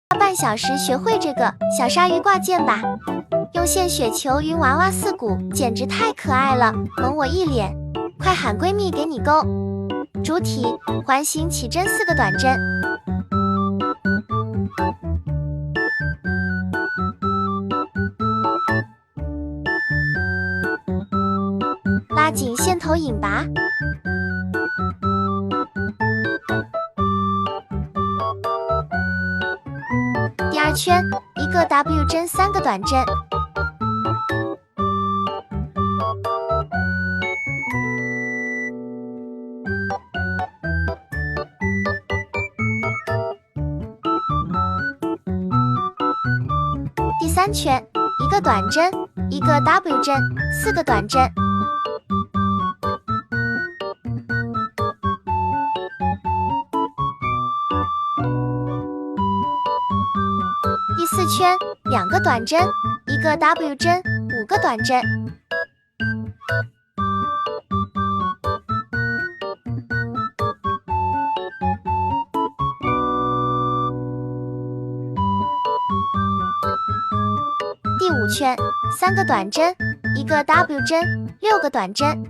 半小时学会这个小鲨鱼挂件吧。用线雪球云娃娃4股，简直太可爱了，萌我一脸。快喊闺蜜给你勾。主体环形起针4个短针。拉紧线头引拔。第2圈1个 W 针3个短针。第3圈1个短针1个 W 针4个短针。第4圈2个短针1个 W 针5个短针。第5圈3个短针1个 W 针6个短针。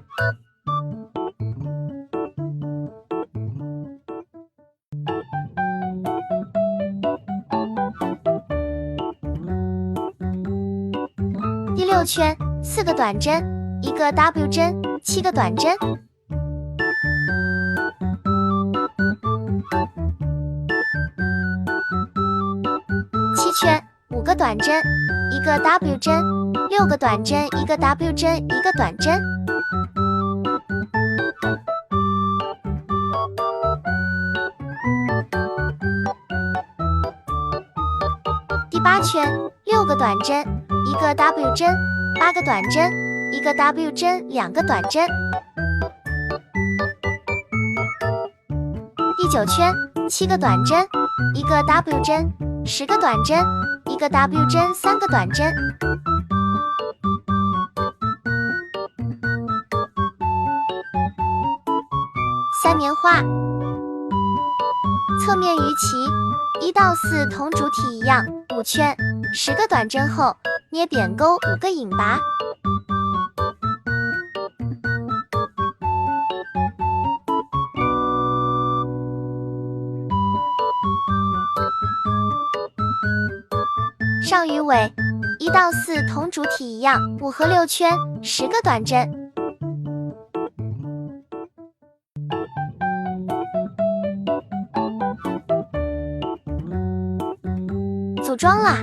第6圈4个短针1个 W 针7个短针。7圈5个短针1个 W 针6个短针1个 W 针1个短针。第8圈6个短针1个 W 针8个短针1个 W 针2个短针。第9圈7个短针1个 W 针10个短针1个 W 针3个短针。三棉花。侧面鱼鳍1到4同主体一样5圈10个短针后捏扁钩5个引拔。上鱼尾1到4同主体一样5和6圈10个短针。组装啦！